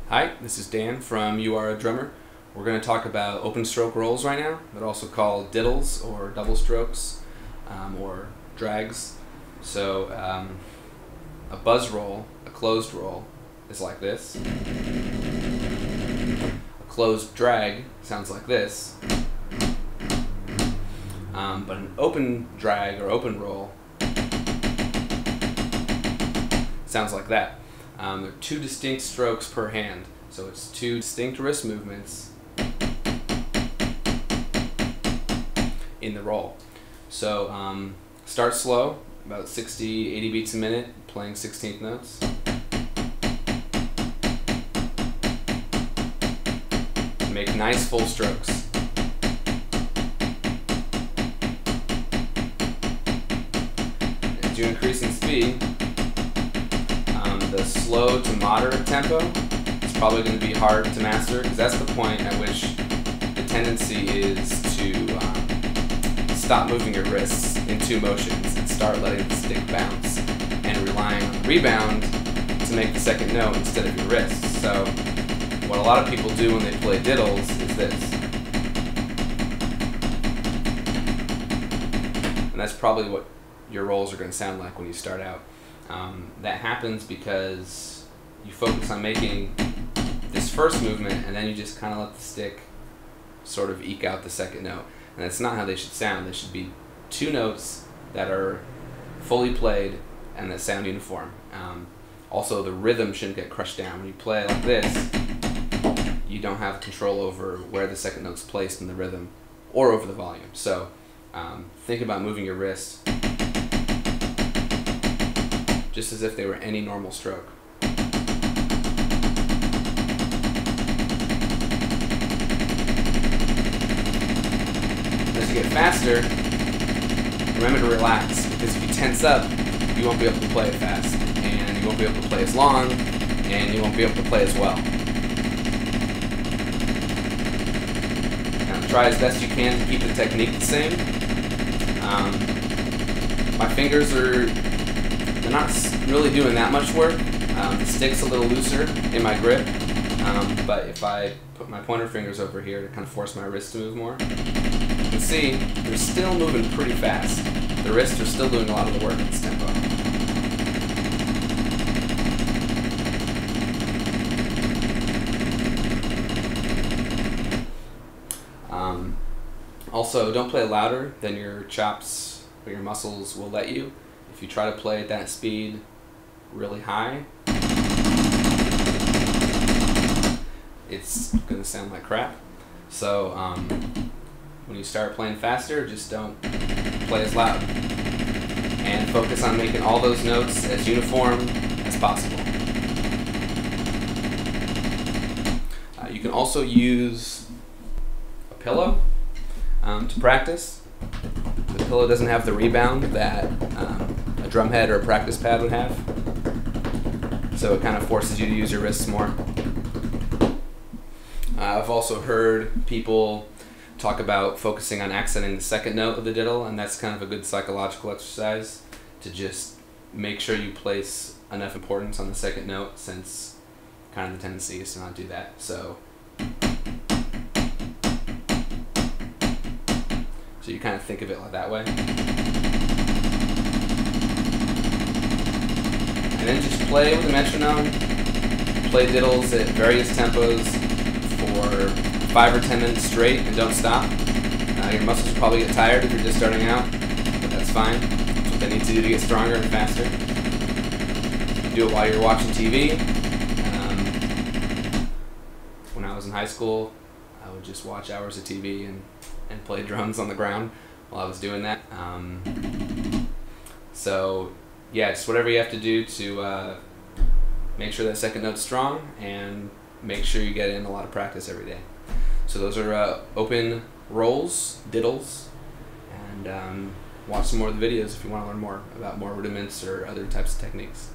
Hi, this is Dan from You Are a Drummer. We're going to talk about open stroke rolls right now. They're also called diddles or double strokes or drags. So a buzz roll, a closed roll, is like this. A closed drag sounds like this. But an open drag or open roll sounds like that. There are two distinct strokes per hand, so it's two distinct wrist movements in the roll. So start slow, about 60, 80 beats a minute, playing 16th notes. Make nice full strokes. As you increase in speed, the slow to moderate tempo is probably going to be hard to master, because that's the point at which the tendency is to stop moving your wrists in two motions and start letting the stick bounce and relying on the rebound to make the second note instead of your wrists. So what a lot of people do when they play diddles is this. And that's probably what your rolls are going to sound like when you start out. That happens because you focus on making this first movement and then you just kind of let the stick sort of eke out the second note. And that's not how they should sound. They should be two notes that are fully played and that sound uniform. Also, the rhythm shouldn't get crushed down. When you play like this, you don't have control over where the second note's placed in the rhythm or over the volume. So think about moving your wrist just as if they were any normal stroke. As you get faster, remember to relax, because if you tense up, you won't be able to play it fast, and you won't be able to play as long, and you won't be able to play as well. Now try as best you can to keep the technique the same. My fingers they're not really doing that much work. The stick's a little looser in my grip, but if I put my pointer fingers over here to kind of force my wrist to move more, you can see they're still moving pretty fast. The wrists are still doing a lot of the work in this tempo. Also, don't play louder than your chops or your muscles will let you. If you try to play at that speed really high, it's going to sound like crap. So when you start playing faster, just don't play as loud. And focus on making all those notes as uniform as possible. You can also use a pillow to practice. The pillow doesn't have the rebound that a drum head or a practice pad would have, so it kind of forces you to use your wrists more. I've also heard people talk about focusing on accenting the second note of the diddle, and that's kind of a good psychological exercise to just make sure you place enough importance on the second note, since kind of the tendency is to not do that. So you kind of think of it like that way. And then just play with a metronome. Play diddles at various tempos for 5 or 10 minutes straight and don't stop. Your muscles will probably get tired if you're just starting out, but that's fine. That's what they need to do to get stronger and faster. You can do it while you're watching TV. When I was in high school, I would just watch hours of TV and play drums on the ground while I was doing that. So yeah, just whatever you have to do to make sure that second note's strong, and make sure you get in a lot of practice every day. So those are open rolls, diddles, and watch some more of the videos if you want to learn more about more rudiments or other types of techniques.